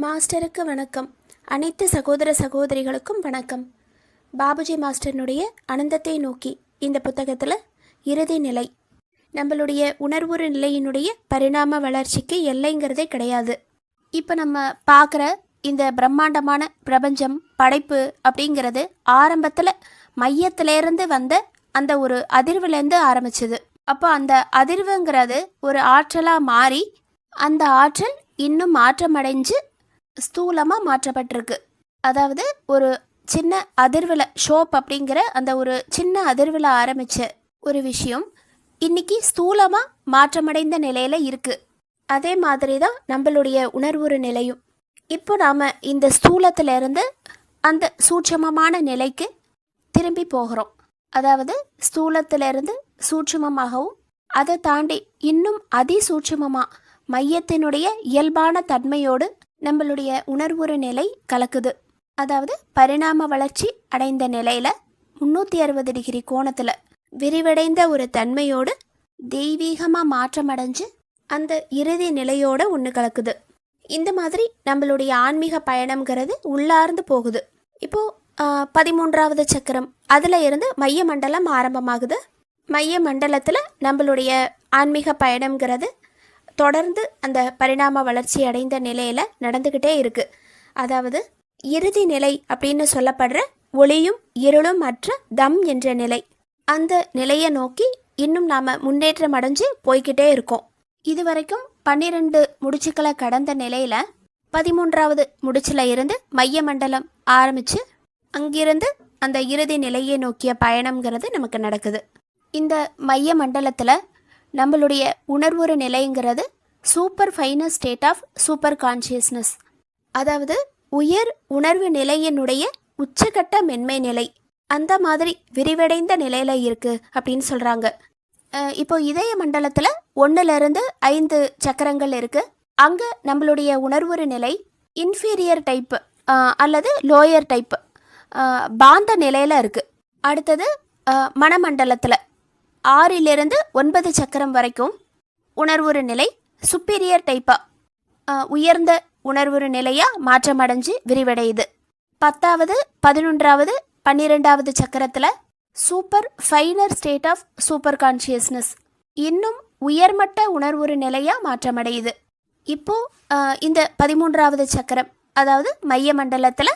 மாஸ்டருக்கு வணக்கம். அனைத்து சகோதர சகோதரிகளுக்கும் வணக்கம். பாபுஜி மாஸ்டர்னுடைய அனந்தத்தை நோக்கி இந்த புத்தகத்தில் இறுதி நிலை, நம்மளுடைய உணர்வுறு நிலையினுடைய பரிணாம வளர்ச்சிக்கு எல்லைங்கிறதே கிடையாது. இப்போ நம்ம பார்க்குற இந்த பிரம்மாண்டமான பிரபஞ்சம் படைப்பு அப்படிங்கிறது ஆரம்பத்தில் மையத்திலேருந்து வந்த அந்த ஒரு அதிர்வுலேருந்து ஆரம்பிச்சது. அப்போ அந்த அதிர்வுங்கிறது ஒரு ஆற்றலாக மாறி அந்த ஆற்றல் இன்னும் மாற்றமடைஞ்சு ஸ்தூலமாக மாற்றப்பட்டிருக்கு. அதாவது ஒரு சின்ன அதிர்வில் ஷோப் அப்படிங்கிற அந்த ஒரு சின்ன அதிர்வில் ஆரம்பித்த ஒரு விஷயம் இன்னைக்கு ஸ்தூலமாக மாற்றமடைந்த நிலையில் இருக்குது. அதே மாதிரி தான் நம்மளுடைய உணர்வுறு நிலையும். இப்போ நாம் இந்த ஸ்தூலத்திலிருந்து அந்த சூட்சமமான நிலைக்கு திரும்பி போகிறோம். அதாவது ஸ்தூலத்திலிருந்து சூட்சமமாகவும் அதை தாண்டி இன்னும் அதிசூட்சமமாக மையத்தினுடைய இயல்பான தன்மையோடு நம்மளுடைய உணர்வுறு நிலை கலக்குது. அதாவது பரிணாம வளர்ச்சி அடைந்த நிலையில் 360 டிகிரி கோணத்தில் விரிவடைந்த ஒரு தன்மையோடு தெய்வீகமாக மாற்றமடைஞ்சு அந்த இறுதி நிலையோடு ஒன்று கலக்குது. இந்த மாதிரி நம்மளுடைய ஆன்மீக பயணம்ங்கிறது உள்ளார்ந்து போகுது. இப்போது 13வது சக்கரம் அதில் இருந்து மைய மண்டலம் ஆரம்பமாகுது. மைய மண்டலத்தில் நம்மளுடைய ஆன்மீக பயணம்ங்கிறது தொடர்ந்து அந்த பரிணாம வளர்ச்சி அடைந்த நிலையில் நடந்துக்கிட்டே இருக்குது. அதாவது இறுதி நிலை அப்படின்னு சொல்லப்படுற ஒளியும் இருளும் அற்ற தம் என்ற நிலை, அந்த நிலையை நோக்கி இன்னும் நாம் முன்னேற்றம் அடைஞ்சு போய்கிட்டே இருக்கோம். இது வரைக்கும் 12 முடிச்சுக்களை கடந்த நிலையில் 13வது முடிச்சில் இருந்து மைய மண்டலம் ஆரம்பித்து அங்கிருந்து அந்த இறுதி நிலையை நோக்கிய பயணம்ங்கிறது நமக்கு நடக்குது. இந்த மைய மண்டலத்தில் நம்மளுடைய உணர்வுறு நிலைங்கிறது super finer state of super consciousness, அதாவது உயர் உணர்வு நிலையினுடைய உச்சகட்ட மென்மை நிலை, அந்த மாதிரி விரிவடைந்த நிலையில் இருக்குது அப்படின்னு சொல்கிறாங்க. இப்போ இதய மண்டலத்தில் 1லேருந்து 5 சக்கரங்கள் இருக்குது. அங்கே நம்மளுடைய உணர்வுறு நிலை இன்ஃபீரியர் டைப்பு அல்லது லோயர் டைப்பு பாந்த நிலையில் இருக்குது. அடுத்தது மனமண்டலத்தில் 6லிருந்து 9 சக்கரம் வரைக்கும் உணர்வுறு நிலை சுப்பீரியர் டைப்பாக உயர்ந்த உணர்வுறு நிலையாக மாற்றமடைஞ்சு விரிவடையுது. 10வது 11வது 12வது சக்கரத்தில் super finer state of super consciousness இன்னும் உயர்மட்ட உணர்வுறு நிலையாக மாற்றமடையுது. இப்போது இந்த 13வது சக்கரம் அதாவது மைய மண்டலத்தில்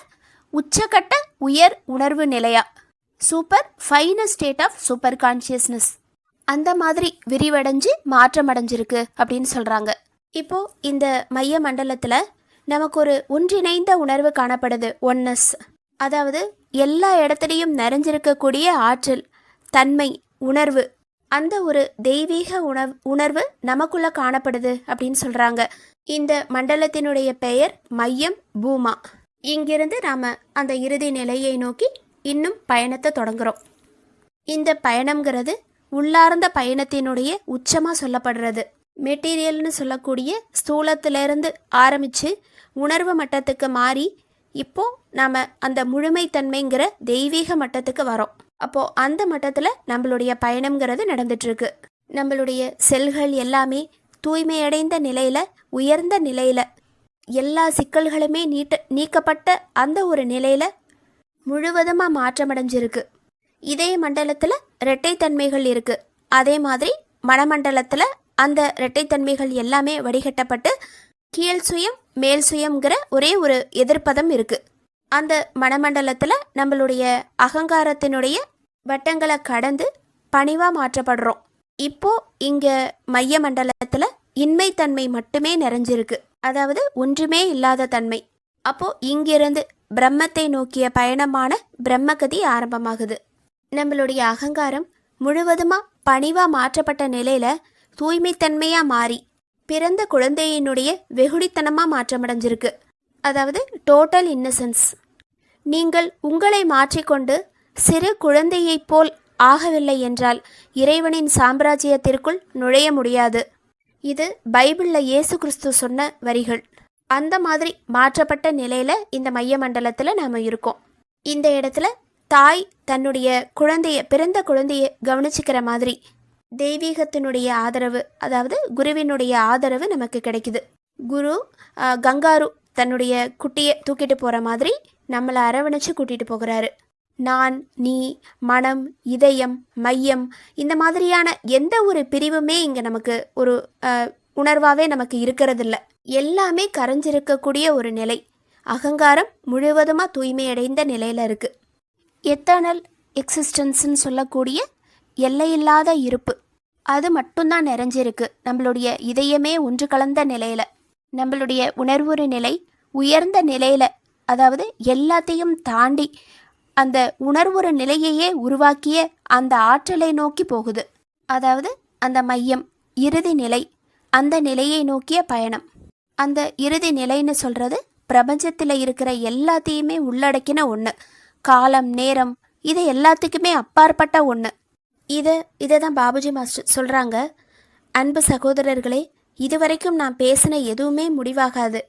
உச்சக்கட்ட உயர் உணர்வு நிலையாக super finer state of super consciousness அந்த மாதிரி விரிவடைஞ்சு மாற்றமடைஞ்சிருக்கு அப்படின்னு சொல்கிறாங்க. இப்போது இந்த மைய மண்டலத்தில் நமக்கு ஒரு ஒன்றிணைந்த உணர்வு காணப்படுது, ஒன்னஸ். அதாவது எல்லா இடத்துலையும் நிறைஞ்சிருக்கக்கூடிய ஆற்றல், தன்மை, உணர்வு, அந்த ஒரு தெய்வீக உணர்வு நமக்குள்ளே காணப்படுது அப்படின்னு சொல்கிறாங்க. இந்த மண்டலத்தினுடைய பெயர் மையம் பூமா. இங்கிருந்து நாம் அந்த இறுதி நிலையை நோக்கி இன்னும் பயணத்தை தொடங்குகிறோம். இந்த பயணம்ங்கிறது உள்ளார்ந்த பயணத்தினுடைய உச்சமாக சொல்லப்படுறது. மெட்டீரியல்னு சொல்லக்கூடிய ஸ்தூலத்திலேருந்து ஆரம்பித்து உணர்வு மட்டத்துக்கு மாறி இப்போது நாம் அந்த முழுமைத்தன்மைங்கிற தெய்வீக மட்டத்துக்கு வரோம். அப்போது அந்த மட்டத்தில் நம்மளுடைய பயணம்ங்கிறது நடந்துட்டுருக்கு. நம்மளுடைய செல்கள் எல்லாமே தூய்மையடைந்த நிலையில், உயர்ந்த நிலையில், எல்லா சிக்கல்களுமே நீக்கப்பட்ட அந்த ஒரு நிலையில் முழுவதுமாக மாற்றமடைஞ்சிருக்கு. இதே மண்டலத்தில் இரட்டைத்தன்மைகள் இருக்குது. அதே மாதிரி மனமண்டலத்தில் அந்த இரட்டைத்தன்மைகள் எல்லாமே வடிகட்டப்பட்டு கீழ் சுயம் மேல் சுயம்ங்கிற ஒரே ஒரு எதிர்ப்பதம் இருக்குது. அந்த மனமண்டலத்தில் நம்மளுடைய அகங்காரத்தினுடைய வட்டங்களை கடந்து பணிவாக மாற்றப்படுறோம். இப்போது இங்கே மைய மண்டலத்தில் இன்மைத்தன்மை மட்டுமே நிறைஞ்சிருக்கு, அதாவது ஒன்றுமே இல்லாத தன்மை. அப்போது இங்கிருந்து பிரம்மத்தை நோக்கிய பயணமான பிரம்மகதி ஆரம்பமாகுது. நம்மளுடைய அகங்காரம் முழுவதுமாக பணிவாக மாற்றப்பட்ட நிலையில் தூய்மைத்தன்மையாக மாறி பிறந்த குழந்தையினுடைய வெகுடித்தனமாக மாற்றமடைஞ்சிருக்கு. அதாவது டோட்டல் இன்னசென்ஸ். நீங்கள் உங்களை மாற்றிக்கொண்டு சிறு குழந்தையைப் போல் ஆகவில்லை என்றால் இறைவனின் சாம்ராஜ்யத்திற்குள் நுழைய முடியாது. இது பைபிளில் இயேசு கிறிஸ்து சொன்ன வரிகள். அந்த மாதிரி மாற்றப்பட்ட நிலையில் இந்த மைய மண்டலத்தில் நாம் இருக்கோம். இந்த இடத்துல தாய் தன்னுடைய பிறந்த குழந்தைய கவனிச்சுக்கிற மாதிரி தெய்வீகத்தினுடைய ஆதரவு, அதாவது குருவினுடைய ஆதரவு நமக்கு கிடைக்குது. குரு கங்காரு தன்னுடைய குட்டியை தூக்கிட்டு போகிற மாதிரி நம்மளை அரவணைச்சு கூட்டிகிட்டு போகிறாரு. நான், நீ, மனம், இதயம், மையம், இந்த மாதிரியான எந்த ஒரு பிரிவுமே இங்கே நமக்கு ஒரு உணர்வாகவே நமக்கு இருக்கிறதில்ல. எல்லாமே கரைஞ்சிருக்கக்கூடிய ஒரு நிலை. அகங்காரம் முழுவதுமாக தூய்மையடைந்த நிலையில் இருக்குது. எட்டர்னல் எக்ஸிஸ்டன்ஸ்ன்னு சொல்லக்கூடிய எல்லையில்லாத இருப்பு, அது மட்டும்தான் நிறைஞ்சிருக்கு நம்மளுடைய இதயமே ஒன்று கலந்த நிலையில். நம்மளுடைய உணர்வுறு நிலை உயர்ந்த நிலையில், அதாவது எல்லாத்தையும் தாண்டி அந்த உணர்வுறு நிலையையே உருவாக்கிய அந்த ஆற்றலை நோக்கி போகுது. அதாவது அந்த மையம், இறுதி நிலை, அந்த நிலையை நோக்கிய பயணம். அந்த இறுதி நிலைன்னு சொல்கிறது பிரபஞ்சத்தில் இருக்கிற எல்லாத்தையுமே உள்ளடக்கின ஒன்று. காலம், நேரம், இது எல்லாத்துக்குமே அப்பாற்பட்ட ஒன்று. இதை தான் பாபுஜி மாஸ்டர் சொல்கிறாங்க. அன்பு சகோதரர்களே, இதுவரைக்கும் நான் பேசின எதுவுமே முடிவாகாது.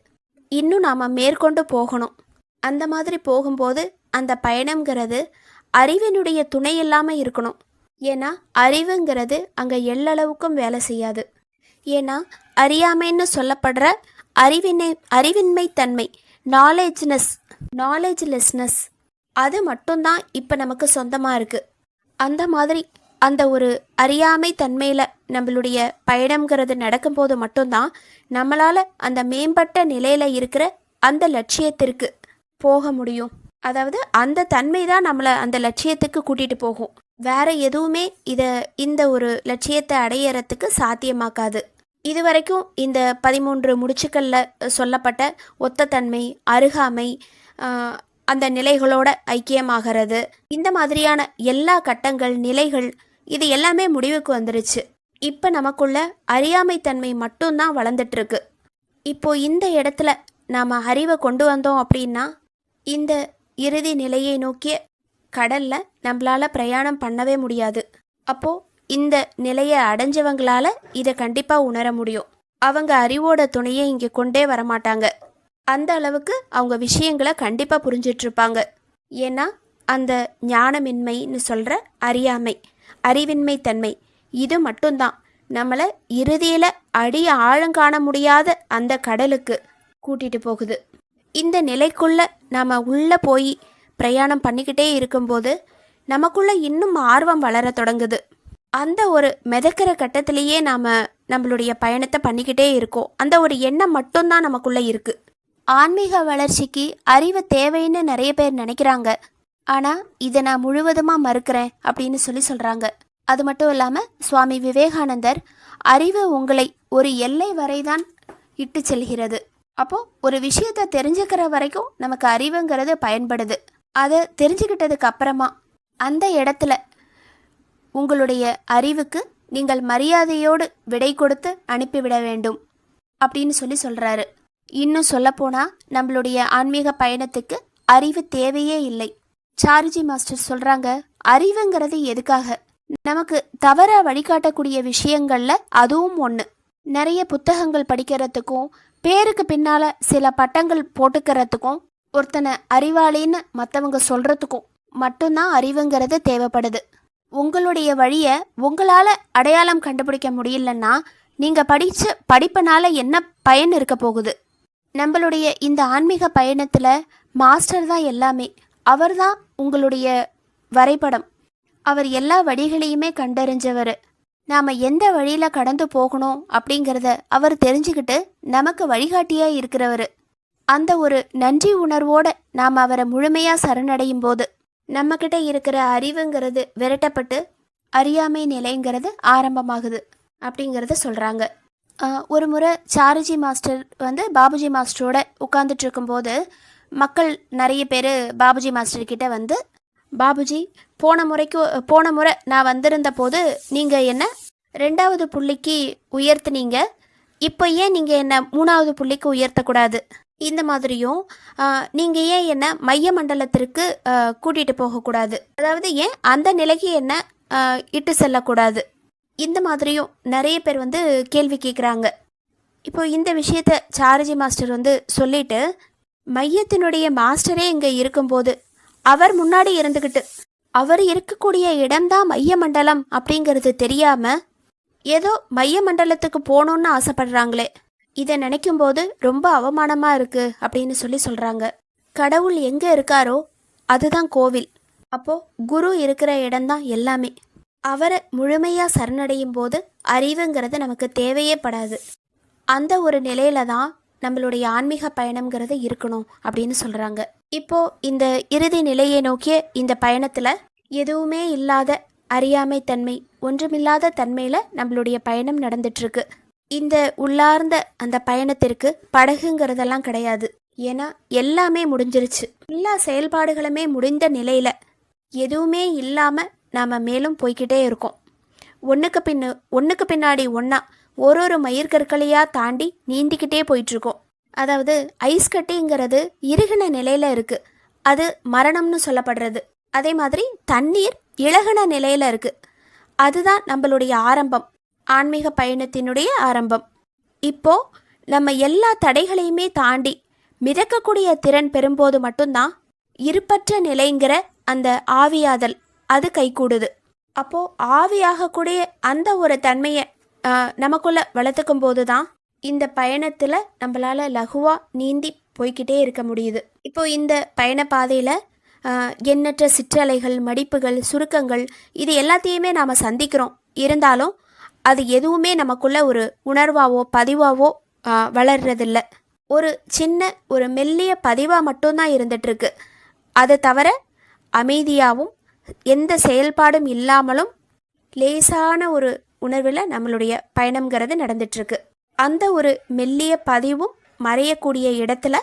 இன்னும் நாம் மேற்கொண்டு போகணும். அந்த மாதிரி போகும்போது அந்த பயணம்ங்கிறது அறிவினுடைய துணை இல்லாமல் இருக்கணும். ஏன்னா அறிவுங்கிறது அங்கே எள்ளளவுக்கும் வேலை செய்யாது. ஏன்னா அறியாமைன்னு சொல்லப்படுற அறிவின்மை தன்மை, நாலேஜ்லெஸ்னஸ், அது மட்டும்தான் இப்போ நமக்கு சொந்தமாக இருக்குது. அந்த மாதிரி அந்த ஒரு அறியாமை தன்மையில் நம்மளுடைய பயணம்ங்கிறது நடக்கும்போது மட்டும்தான் நம்மளால் அந்த மேம்பட்ட நிலையில் இருக்கிற அந்த லட்சியத்திற்கு போக முடியும். அதாவது அந்த தன்மை தான் நம்மளை அந்த லட்சியத்துக்கு கூட்டிகிட்டு போகும். வேற எதுவுமே இந்த ஒரு லட்சியத்தை அடையிறதுக்கு சாத்தியமாக்காது. இதுவரைக்கும் இந்த 13 முடிச்சுக்களில் சொல்லப்பட்ட ஒத்த தன்மை, அருகாமை, அந்த நிலைகளோட ஐக்கியமாகிறது, இந்த மாதிரியான எல்லா கட்டங்கள், நிலைகள், இது எல்லாமே முடிவுக்கு வந்துருச்சு. இப்போ நமக்குள்ள அறியாமை தன்மை மட்டும்தான் வளர்ந்துட்டுருக்கு. இப்போ இந்த இடத்துல நாம் அறிவை கொண்டு வந்தோம் அப்படின்னா இந்த இறுதி நிலையை நோக்கிய கடலில் நம்மளால் பிரயாணம் பண்ணவே முடியாது. அப்போது இந்த நிலையை அடைஞ்சவங்களால இதை கண்டிப்பாக உணர முடியும். அவங்க அறிவோட துணையை இங்கே கொண்டே வரமாட்டாங்க. அந்த அளவுக்கு அவங்க விஷயங்களை கண்டிப்பாக புரிஞ்சிட்ருப்பாங்க. ஏன்னா அந்த ஞானமின்மைன்னு சொல்கிற அறிவின்மை தன்மை, இது மட்டும்தான் நம்மளை இறுதியில் ஆழங்காண முடியாத அந்த கடலுக்கு கூட்டிகிட்டு போகுது. இந்த நிலைக்குள்ளே நாம் உள்ளே போய் பிரயாணம் பண்ணிக்கிட்டே இருக்கும்போது நமக்குள்ளே இன்னும் ஆர்வம் வளர தொடங்குது. அந்த ஒரு மிதக்கிற கட்டத்திலேயே நாம் நம்மளுடைய பயணத்தை பண்ணிக்கிட்டே இருக்கோம். அந்த ஒரு எண்ணம் மட்டும்தான் நமக்குள்ளே இருக்குது. ஆன்மீக வளர்ச்சிக்கு அறிவு தேவைன்னு நிறைய பேர் நினைக்கிறாங்க. ஆனால் இதை நான் முழுவதுமாக மறுக்கிறேன் அப்படின்னு சொல்கிறாங்க. அது மட்டும் இல்லாமல் சுவாமி விவேகானந்தர், அறிவு உங்களை ஒரு எல்லை வரை தான் இட்டு செல்கிறது. அப்போது ஒரு விஷயத்தை தெரிஞ்சுக்கிற வரைக்கும் நமக்கு அறிவுங்கிறது பயன்படுது. அதை தெரிஞ்சுக்கிட்டதுக்கு அப்புறமா அந்த இடத்துல உங்களுடைய அறிவுக்கு நீங்கள் மரியாதையோடு விடை கொடுத்து அனுப்பிவிட வேண்டும் அப்படின்னு சொல்கிறாரு. இன்னும் சொல்லப்போனால் நம்மளுடைய ஆன்மீக பயணத்துக்கு அறிவு தேவையே இல்லை. சாருஜி மாஸ்டர் சொல்கிறாங்க, அறிவுங்கிறது எதுக்காக? நமக்கு தவற வழிகாட்டக்கூடிய விஷயங்களில் அதுவும் ஒன்று. நிறைய புத்தகங்கள் படிக்கிறதுக்கும் பேருக்கு பின்னால் சில பட்டங்கள் போட்டுக்கிறதுக்கும் ஒருத்தனை அறிவாளின்னு மற்றவங்க சொல்கிறதுக்கும் மட்டும்தான் அறிவுங்கிறது தேவைப்படுது. உங்களுடைய வழியை உங்களால் அடையாளம் கண்டுபிடிக்க முடியலன்னா நீங்கள் படிப்பினால் என்ன பயன் இருக்க போகுது? நம்மளுடைய இந்த ஆன்மீக பயணத்தில் மாஸ்டர் தான் எல்லாமே. அவர் தான் உங்களுடைய வரைபடம். அவர் எல்லா வழிகளையுமே கண்டறிஞ்சவர். நாம் எந்த வழியில் கடந்து போகணும் அப்படிங்கிறத அவர் தெரிஞ்சுக்கிட்டு நமக்கு வழிகாட்டியாக இருக்கிறவர். அந்த ஒரு நன்றி உணர்வோடு நாம் அவரை முழுமையாக சரணடையும் போது நம்மக்கிட்ட இருக்கிற அறிவுங்கிறது விரட்டப்பட்டு அறியாமை நிலைங்கிறது ஆரம்பமாகுது அப்படிங்கிறத சொல்கிறாங்க. ஒரு முறை சாருஜி மாஸ்டர் பாபுஜி மாஸ்டரோட உட்காந்துட்டு இருக்கும்போது மக்கள் நிறைய பேர் பாபுஜி மாஸ்டர்கிட்ட பாபுஜி, போன முறை நான் வந்திருந்த போது நீங்கள் என்ன 2வது புள்ளிக்கு உயர்த்தினீங்க, இப்போ ஏன் நீங்கள் என்ன 3வது புள்ளிக்கு உயர்த்தக்கூடாது? இந்த மாதிரியும் நீங்கள் ஏன் என்ன மைய மண்டலத்திற்கு கூட்டிகிட்டு போகக்கூடாது? அதாவது ஏன் அந்த நிலைக்கு என்ன இட்டு செல்லக்கூடாது? இந்த மாதிரியும் நிறைய பேர் கேள்வி கேட்குறாங்க. இப்போ இந்த விஷயத்த சாருஜி மாஸ்டர் சொல்லிட்டு, மையத்தினுடைய மாஸ்டரே இங்கே இருக்கும்போது அவர் முன்னாடி இருந்துக்கிட்டு அவர் இருக்கக்கூடிய இடம்தான் மைய மண்டலம் அப்படிங்கிறது தெரியாமல் ஏதோ மைய மண்டலத்துக்கு போகணுன்னு ஆசைப்படுறாங்களே, இதை நினைக்கும் போது ரொம்ப அவமானமாக இருக்குது அப்படின்னு சொல்கிறாங்க. கடவுள் எங்கே இருக்காரோ அதுதான் கோவில். அப்போது குரு இருக்கிற இடம்தான் எல்லாமே. அவரை முழுமையாக சரணடையும் போது அறிவுங்கிறது நமக்கு தேவையே படாது. அந்த ஒரு நிலையில தான் நம்மளுடைய ஆன்மீக பயணம்ங்கிறது இருக்கணும் அப்படின்னு சொல்கிறாங்க. இப்போது இந்த இறுதி நிலையை நோக்கிய இந்த பயணத்தில் எதுவுமே இல்லாத அறியாமை தன்மை, ஒன்றுமில்லாத தன்மையில் நம்மளுடைய பயணம் நடந்துட்டுருக்கு. இந்த உள்ளார்ந்த அந்த பயணத்திற்கு படகுங்கிறதெல்லாம் கிடையாது. ஏன்னா எல்லாமே முடிஞ்சிருச்சு. எல்லா செயல்பாடுகளுமே முடிந்த நிலையில் எதுவுமே இல்லாமல் நாம் மேலும் போய்கிட்டே இருக்கோம். ஒன்றுக்கு பின்னாடி ஒன்றா ஒரு மயிர்கற்களையாக தாண்டி நீந்திக்கிட்டே போயிட்டுருக்கோம். அதாவது ஐஸ் கட்டிங்கிறது இறுகின நிலையில் இருக்குது, அது மரணம்னு சொல்லப்படுறது. அதே மாதிரி தண்ணீர் இளகின நிலையில் இருக்குது, அதுதான் நம்மளுடைய ஆரம்பம், ஆன்மீக பயணத்தினுடைய ஆரம்பம். இப்போது நம்ம எல்லா தடைகளையுமே தாண்டி மிதக்கக்கூடிய திறன் பெறும்போது மட்டும்தான் இருப்பற்ற நிலைங்கிற அந்த ஆவியாதல் அது கைகூடுது. அப்போது ஆவியாகக்கூடிய அந்த ஒரு தன்மையை நமக்குள்ளே வளர்த்துக்கும் போது தான் இந்த பயணத்தில் நம்மளால் லகுவாக நீந்தி போய்கிட்டே இருக்க முடியுது. இப்போது இந்த பயண பாதையில் எண்ணற்ற சிற்றலைகள், மடிப்புகள், சுருக்கங்கள், இது எல்லாத்தையுமே நாம் சந்திக்கிறோம். இருந்தாலும் அது எதுவுமே நமக்குள்ள ஒரு உணர்வாவோ பதிவாவோ வளர்றதில்ல. ஒரு சின்ன ஒரு மெல்லிய பதிவாக மட்டும்தான் இருந்துகிட்ருக்கு. அதை தவிர அமைதியாகவும் எந்த செயல்பாடும் இல்லாமலும் லேசான ஒரு உணர்வில் நம்மளுடைய பயணம்ங்கிறது நடந்துட்டுருக்கு. அந்த ஒரு மெல்லிய பதிவும் மறையக்கூடிய இடத்துல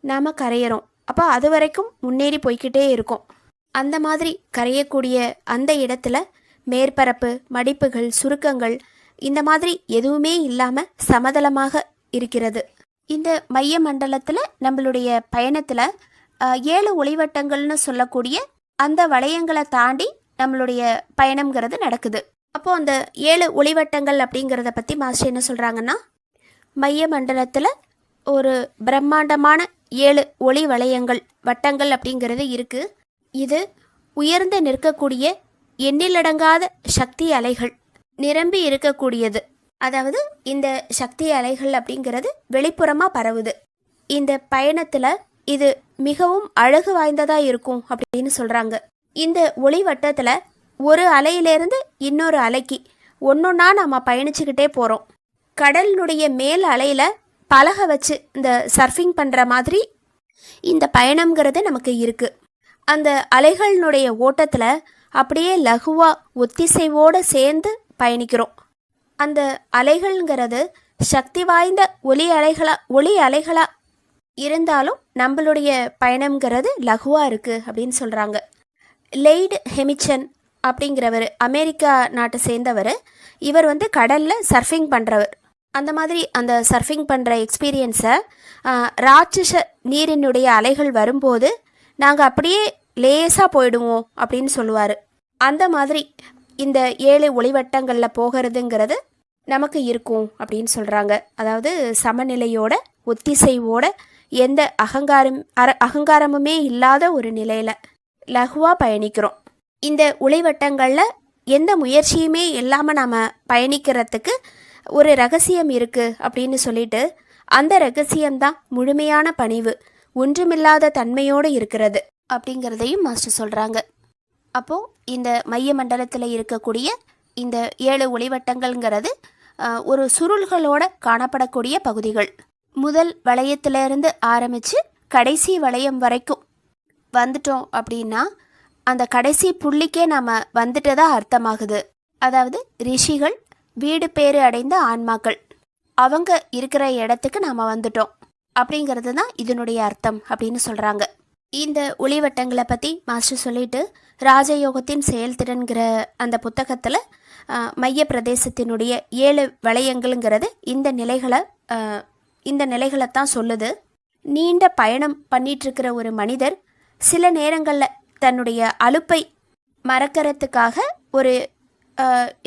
நாம் கரையிறோம். அப்போ அது வரைக்கும் முன்னேறி போய்கிட்டே இருக்கோம். அந்த மாதிரி கரையக்கூடிய அந்த இடத்துல மேற்பரப்பு, மடிப்புகள், சுருக்கங்கள் இந்த மாதிரி எதுவுமே இல்லாமல் சமதளமாக இருக்கிறது. இந்த மைய மண்டலத்தில் நம்மளுடைய பயணத்தில் 7 ஒளிவட்டங்கள்னு சொல்லக்கூடிய அந்த வளையங்களை தாண்டி நம்மளுடைய பயணம்ங்கிறது நடக்குது. அப்போது அந்த 7 ஒளிவட்டங்கள் அப்படிங்கிறத பற்றி மாஸ்டர் என்ன சொல்கிறாங்கன்னா, மைய மண்டலத்தில் ஒரு பிரம்மாண்டமான 7 ஒளி வளையங்கள், வட்டங்கள் அப்படிங்கிறது இருக்குது. இது உயர்ந்து நிற்கக்கூடிய எண்ணிலடங்காத சக்தி அலைகள் நிரம்பி இருக்கக்கூடியது. அதாவது இந்த சக்தி அலைகள் அப்படிங்கிறது வெளிப்புறமாக பரவுது. இந்த பயணத்தில் இது மிகவும் அழகு வாய்ந்ததாக இருக்கும் அப்படின்னு சொல்கிறாங்க. இந்த ஒளி வட்டத்தில் ஒரு அலையிலேருந்து இன்னொரு அலைக்கு ஒன்றொன்னா நம்ம பயணிச்சுக்கிட்டே போகிறோம். கடலினுடைய மேல் அலையில் பலகை வச்சு இந்த சர்ஃபிங் பண்ணுற மாதிரி இந்த பயணம்ங்கிறது நமக்கு இருக்குது. அந்த அலைகளினுடைய ஓட்டத்தில் அப்படியே லகுவாக ஒத்திசைவோடு சேர்ந்து பயணிக்கிறோம். அந்த அலைகள்ங்கிறது சக்தி வாய்ந்த ஒளி அலைகளாக இருந்தாலும் நம்மளுடைய பயணம்ங்கிறது லகுவாக இருக்குது அப்படின்னு சொல்கிறாங்க. லெய்டு ஹெமிச்சன் அப்படிங்கிறவர் அமெரிக்கா நாட்டை சேர்ந்தவர். இவர் கடலில் சர்ஃபிங் பண்ணுறவர். அந்த மாதிரி அந்த சர்ஃபிங் பண்ணுற எக்ஸ்பீரியன்ஸை ராட்சச நீரினுடைய அலைகள் வரும்போது நாங்கள் அப்படியே லேசாக போயிடுவோம் அப்படின்னு சொல்லுவார். அந்த மாதிரி இந்த 7 ஒளிவட்டங்களில் போகிறதுங்கிறது நமக்கு இருக்கும் அப்படின்னு சொல்கிறாங்க. அதாவது சமநிலையோட ஒத்திசைவோட எந்த அகங்காரமுமே இல்லாத ஒரு நிலையில் லகுவாக பயணிக்கிறோம். இந்த ஒளிவட்டங்களில் எந்த முயற்சியுமே இல்லாமல் நாம் பயணிக்கிறதுக்கு ஒரு ரகசியம் இருக்குது அப்படின்னு சொல்லிட்டு, அந்த ரகசியம்தான் முழுமையான பணிவு, ஒன்றுமில்லாத தன்மையோடு இருக்கிறது அப்படிங்கிறதையும் மாஸ்டர் சொல்கிறாங்க. அப்போது இந்த மைய மண்டலத்தில் இருக்கக்கூடிய இந்த 7 ஒளிவட்டங்கள்ங்கிறது ஒரு சுருள்களோடு காணப்படக்கூடிய பகுதிகள். முதல் வளையத்திலிருந்து ஆரம்பித்து கடைசி வளையம் வரைக்கும் வந்துட்டோம் அப்படின்னா அந்த கடைசி புள்ளிக்கே நாம் வந்துட்டதா அர்த்தமாகுது. அதாவது ரிஷிகள், வீடு பேறு அடைந்த ஆன்மாக்கள், அவங்க இருக்கிற இடத்துக்கு நாம் வந்துட்டோம் அப்படிங்கிறது தான் இதனுடைய அர்த்தம் அப்படின்னு சொல்கிறாங்க. இந்த ஒளிவட்டங்களை பற்றி மாஸ்டர் சொல்லிட்டு, ராஜயோகத்தின் செயல்திறன்கிற அந்த புத்தகத்தில் மைய பிரதேசத்தினுடைய 7 வளையங்கள்ங்கிறது இந்த நிலைகளை தான் சொல்லுது. நீண்ட பயணம் பண்ணிகிட்ருக்கிற ஒரு மனிதர் சில நேரங்களில் தன்னுடைய அலுப்பை மறக்கிறதுக்காக ஒரு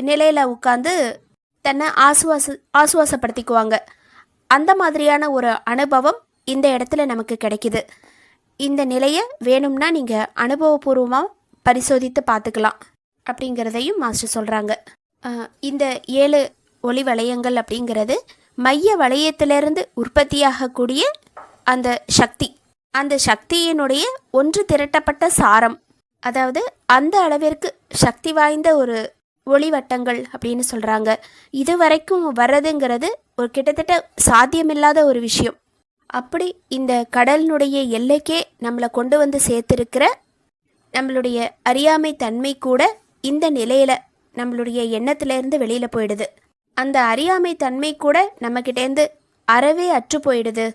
நிலையில் உட்காந்து தன்னை ஆசுவாசப்படுத்திக்குவாங்க. அந்த மாதிரியான ஒரு அனுபவம் இந்த இடத்துல நமக்கு கிடைக்கிது. இந்த நிலையை வேணும்னா நீங்கள் அனுபவபூர்வமாக பரிசோதித்து பார்த்துக்கலாம் அப்படிங்கிறதையும் மாஸ்டர் சொல்கிறாங்க. இந்த 7 ஒளி வளையங்கள் அப்படிங்கிறது மைய வளையத்திலிருந்து உற்பத்தியாகக்கூடிய அந்த சக்தி, அந்த சக்தியினுடைய ஒன்று திரட்டப்பட்ட சாரம், அதாவது அந்த அளவிற்கு சக்தி வாய்ந்த ஒரு ஒளிவட்டங்கள் அப்படின்னு சொல்கிறாங்க. இது வரைக்கும் வர்றதுங்கிறது ஒரு கிட்டத்தட்ட சாத்தியமில்லாத ஒரு விஷயம். அப்படி இந்த கடலினுடைய எல்லைக்கே நம்மளை கொண்டு வந்து சேர்த்துருக்கிற நம்மளுடைய அறியாமை தன்மை கூட இந்த நிலையில் நம்மளுடைய எண்ணத்திலேருந்து வெளியில் போயிடுது. அந்த அறியாமை தன்மை கூட நம்மக்கிட்டேருந்து அறவே அற்று போயிடுது.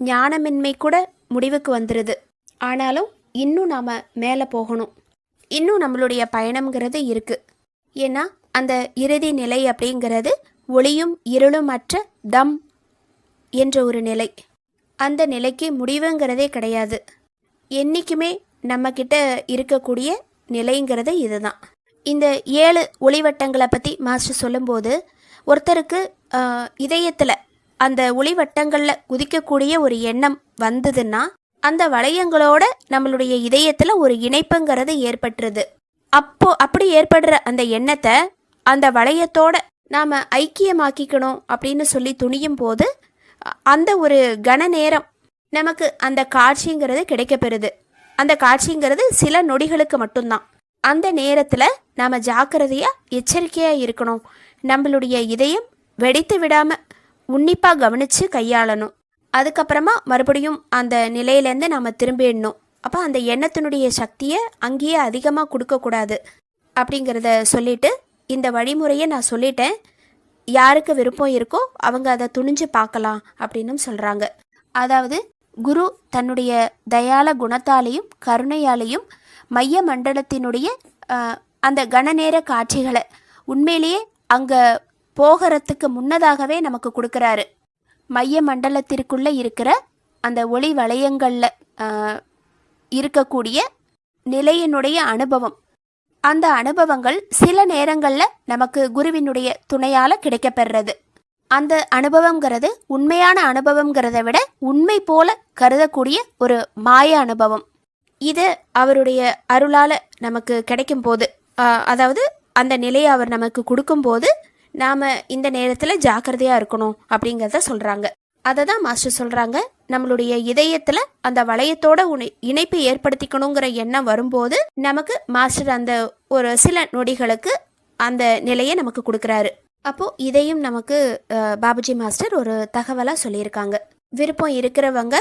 ஞானமின்மை கூட முடிவுக்கு வந்துடுது. ஆனாலும் இன்னும் நாம் மேலே போகணும், இன்னும் நம்மளுடைய பயணம்ங்கிறது இருக்குது. ஏன்னா அந்த இறுதி நிலை அப்படிங்கிறது ஒளியும் இருளும் அற்ற தம் என்ற ஒரு நிலை. அந்த நிலைக்கு முடிவுங்கிறதே கிடையாது. என்றைக்குமே நம்மக்கிட்ட இருக்கக்கூடிய நிலைங்கிறது இதுதான். இந்த 7 ஒளிவட்டங்களை பற்றி மாஸ்டர் சொல்லும்போது, ஒருத்தருக்கு இதயத்தில் அந்த ஒளிவட்டங்களில் குதிக்கக்கூடிய ஒரு எண்ணம் வந்ததுன்னா அந்த வளையங்களோட நம்மளுடைய இதயத்தில் ஒரு இணைப்புங்கிறது ஏற்பட்டுருது. அப்படி ஏற்படுற அந்த எண்ணத்தை அந்த வளையத்தோட நாம் ஐக்கியமாக்கிக்கணும் அப்படின்னு சொல்லி துணியும் போது அந்த ஒரு கன நேரம் நமக்கு அந்த காட்சிங்கிறது கிடைக்கப்பெறுது. அந்த காட்சிங்கிறது சில நொடிகளுக்கு மட்டும்தான். அந்த நேரத்தில் நாம் ஜாக்கிரதையாக எச்சரிக்கையாக இருக்கணும். நம்மளுடைய இதயம் வெடித்து விடாமல் உன்னிப்பாக கவனித்து கையாளணும். அதுக்கப்புறமா மறுபடியும் அந்த நிலையிலேருந்து நாம் திரும்பிடணும். அப்போ அந்த எண்ணத்தினுடைய சக்தியை அங்கேயே அதிகமாக கொடுக்கக்கூடாது அப்படிங்கிறத சொல்லிவிட்டு இந்த வழிமுறையை நான் சொல்லிட்டேன். யாருக்கு விருப்பம் இருக்கோ அவங்க அதை துணிஞ்சு பார்க்கலாம் அப்படின்னு சொல்கிறாங்க. அதாவது குரு தன்னுடைய தயால குணத்தாலையும் கருணையாலையும் மைய மண்டலத்தினுடைய அந்த கனநேர காட்சிகளை உண்மையிலேயே அங்கே போகிறதுக்கு முன்னதாகவே நமக்கு கொடுக்குறாரு. மைய மண்டலத்திற்குள்ளே இருக்கிற அந்த ஒளி வளையங்களில் இருக்கக்கூடிய நிலையினுடைய அனுபவம், அந்த அனுபவங்கள் சில நேரங்களில் நமக்கு குருவினுடைய துணையால் கிடைக்கப்பெறுறது. அந்த அனுபவங்கிறது உண்மையான அனுபவங்கிறத விட உண்மை போல கருதக்கூடிய ஒரு மாய அனுபவம். இது அவருடைய அருளால் நமக்கு கிடைக்கும் போது, அதாவது அந்த நிலையை அவர் நமக்கு கொடுக்கும்போது நாம் இந்த நேரத்தில் ஜாக்கிரதையாக இருக்கணும் அப்படிங்கிறத சொல்கிறாங்க. அதை தான் மாஸ்டர் சொல்கிறாங்க. நம்மளுடைய இதயத்தில் அந்த வளையத்தோட இணைப்பு ஏற்படுத்திக்கணுங்கிற எண்ணம் வரும்போது நமக்கு மாஸ்டர் அந்த ஒரு சில நொடிகளுக்கு அந்த நிலையை நமக்கு கொடுக்குறாரு. அப்போது இதையும் நமக்கு பாபுஜி மாஸ்டர் ஒரு தகவலாக சொல்லியிருக்காங்க. விருப்பம் இருக்கிறவங்க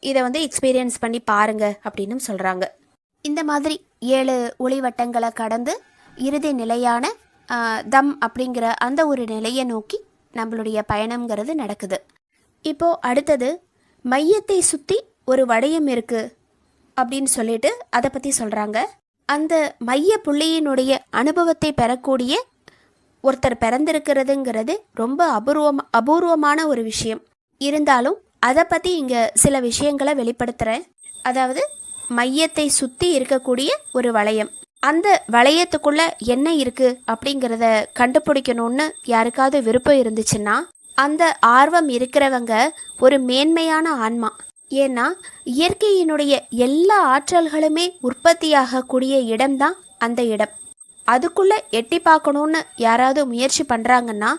இதை எக்ஸ்பீரியன்ஸ் பண்ணி பாருங்க அப்படின்னு சொல்கிறாங்க. இந்த மாதிரி 7 ஒளிவட்டங்களை கடந்து இறுதி நிலையான தம் அப்படிங்கிற அந்த ஒரு நிலையை நோக்கி நம்மளுடைய பயணம்ங்கிறது நடக்குது. இப்போது அடுத்தது மையத்தை சுற்றி ஒரு வளையம் இருக்குது அப்படின்னு சொல்லிட்டு அதை பற்றி சொல்கிறாங்க. அந்த மைய புள்ளியினுடைய அனுபவத்தை பெறக்கூடிய ஒருத்தர் பிறந்திருக்கிறதுங்கிறது ரொம்ப அபூர்வமான ஒரு விஷயம். இருந்தாலும் அதை பற்றி இங்கே சில விஷயங்களை வெளிப்படுத்துகிறேன். அதாவது மையத்தை சுற்றி இருக்கக்கூடிய ஒரு வளையம், அந்த வளையத்துக்குள்ளே என்ன இருக்குது அப்படிங்கிறத கண்டுபிடிக்கணும்னு யாருக்காவது விருப்பம் இருந்துச்சுன்னா அந்த ஆர்வம் இருக்கிறவங்க ஒரு மேன்மையான ஆன்மா. ஏன்னா இயற்கையினுடைய எல்லா ஆற்றல்களுமே உற்பத்தியாகக்கூடிய இடம்தான் அந்த இடம். அதுக்குள்ளே எட்டி பார்க்கணுன்னு யாராவது முயற்சி பண்ணுறாங்கன்னா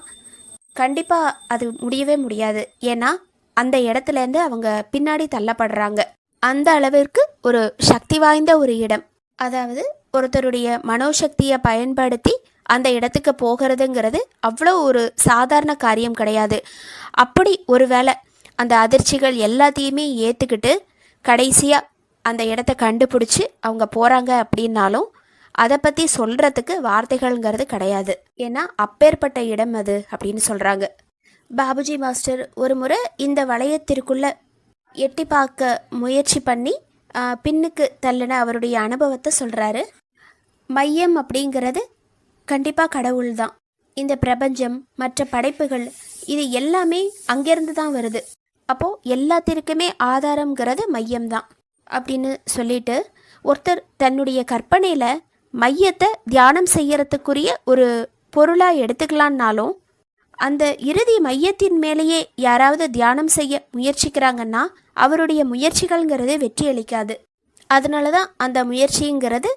கண்டிப்பாக அது முடியவே முடியாது. ஏன்னா அந்த இடத்துலேருந்து அவங்க பின்னாடி தள்ளப்படுறாங்க. அந்த அளவிற்கு ஒரு சக்தி வாய்ந்த ஒரு இடம். அதாவது ஒருத்தருடைய மனோசக்தியை பயன்படுத்தி அந்த இடத்துக்கு போகிறதுங்கிறது அவ்வளோ ஒரு சாதாரண காரியம் கிடையாது. அப்படி ஒருவேளை அந்த அதிர்ச்சிகள் எல்லாத்தையுமே ஏற்றுக்கிட்டு கடைசியாக அந்த இடத்த கண்டுபிடிச்சி அவங்க போகிறாங்க அப்படின்னாலும் அதை பற்றி சொல்கிறதுக்கு வார்த்தைகள்ங்கிறது கிடையாது. ஏன்னா அப்பேற்பட்ட இடம் அது அப்படின்னு சொல்கிறாங்க. பாபுஜி மாஸ்டர் ஒரு முறை இந்த வளையத்திற்குள்ளே எட்டி பார்க்க முயற்சி பண்ணி பின்னுக்கு தள்ளின அவருடைய அனுபவத்தை சொல்கிறாரு. மையம் அப்படிங்கிறது கண்டிப்பாக கடவுள் தான். இந்த பிரபஞ்சம், மற்ற படைப்புகள், இது எல்லாமே அங்கேருந்து தான் வருது. அப்போது எல்லாத்திற்குமே ஆதாரங்கிறது மையம்தான் அப்படின்னு சொல்லிட்டு ஒருத்தர் தன்னுடைய கற்பனையில் மையத்தை தியானம் செய்யறதுக்குரிய ஒரு பொருளாக எடுத்துக்கலான்னாலும் அந்த இறுதி மையத்தின் மேலேயே யாராவது தியானம் செய்ய முயற்சிக்கிறாங்கன்னா அவருடைய முயற்சிகள்ங்கிறது வெற்றி அளிக்காது. அதனால தான் அந்த முயற்சிங்கிறது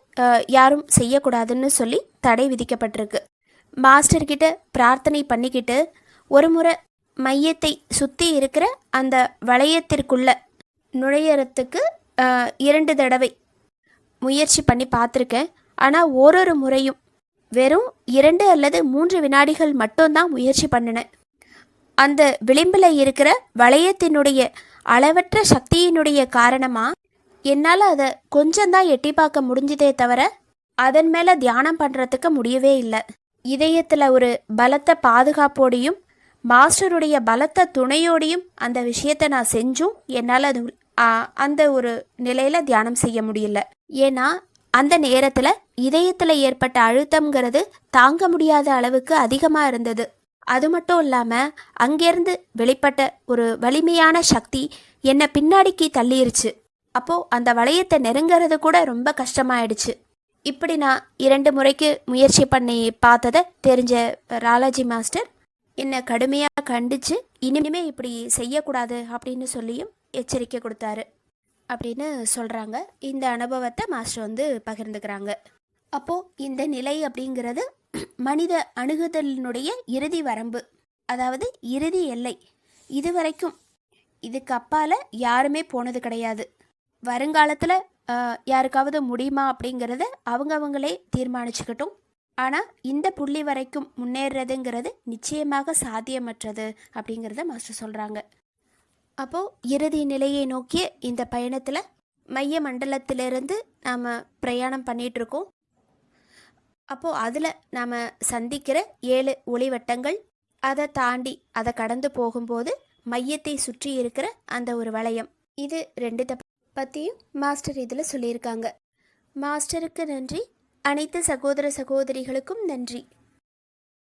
யாரும் செய்யக்கூடாதுன்னு சொல்லி தடை விதிக்கப்பட்டிருக்கு. மாஸ்டர்கிட்ட பிரார்த்தனை பண்ணிக்கிட்டு ஒரு முறை மையத்தை சுற்றி இருக்கிற அந்த வளையத்திற்குள்ள நுழையறதுக்கு 2 தடவை முயற்சி பண்ணி பார்த்துருக்கேன். ஆனால் ஒரு முறையும் வெறும் 2 அல்லது 3 வினாடிகள் மட்டும்தான் முயற்சி பண்ணினேன். அந்த விளிம்பில் இருக்கிற வளையத்தினுடைய அளவற்ற சக்தியினுடைய காரணமாக என்னால் அதை கொஞ்சம்தான் எட்டி பார்க்க முடிஞ்சதே தவிர அதன் மேலே தியானம் பண்ணுறதுக்கு முடியவே இல்லை. இதயத்தில் ஒரு பலத்த பாதுகாப்போடையும் மாஸ்டருடைய பலத்த துணையோடையும் அந்த விஷயத்தை நான் செஞ்சும் என்னால் அது அந்த ஒரு நிலையில் தியானம் செய்ய முடியல. ஏன்னா அந்த நேரத்தில் இதயத்தில் ஏற்பட்ட அழுத்தம்ங்கிறது தாங்க முடியாத அளவுக்கு அதிகமாக இருந்தது. அது மட்டும் இல்லாமல் அங்கேருந்து வெளிப்பட்ட ஒரு வலிமையான சக்தி என்னை பின்னாடிக்கு தள்ளிருச்சு. அப்போது அந்த வளையத்தை நெருங்கிறது கூட ரொம்ப கஷ்டமாயிடுச்சு. இப்படி நான் 2 முறைக்கு முயற்சி பண்ணி பார்த்ததை தெரிஞ்ச ராலாஜி மாஸ்டர் என்னை கடுமையாக கண்டித்து இனிமே இப்படி செய்யக்கூடாது அப்படின்னு சொல்லியும் எச்சரிக்கை கொடுத்தாரு அப்படின்னு சொல்கிறாங்க. இந்த அனுபவத்தை மாஸ்டர் பகிர்ந்துக்கிறாங்க. அப்போது இந்த நிலை அப்படிங்கிறது மனித அணுகுதலினுடைய இறுதி வரம்பு, அதாவது இறுதி எல்லை. இதுவரைக்கும் இதுக்கு அப்பால் யாருமே போனது கிடையாது. வருங்காலத்தில் யாருக்காவது முடியுமா அப்படிங்கிறத அவங்களே தீர்மானிச்சுக்கட்டும். ஆனால் இந்த புள்ளி வரைக்கும் முன்னேறதுங்கிறது நிச்சயமாக சாத்தியமற்றது அப்படிங்கிறத மாஸ்டர் சொல்கிறாங்க. அப்போது இறுதி நிலையை நோக்கிய இந்த பயணத்தில் மைய மண்டலத்திலிருந்து நாம் பிரயாணம் பண்ணிகிட்ருக்கோம். அப்போது அதில் நாம் சந்திக்கிற 7 ஒளிவட்டங்கள், அதை தாண்டி அதை கடந்து போகும்போது மையத்தை சுற்றி இருக்கிற அந்த ஒரு வளையம், இது 2 பற்றியும் மாஸ்டர் இதில் சொல்லியிருக்காங்க. மாஸ்டருக்கு நன்றி. அனைத்து சகோதர சகோதரிகளுக்கும் நன்றி.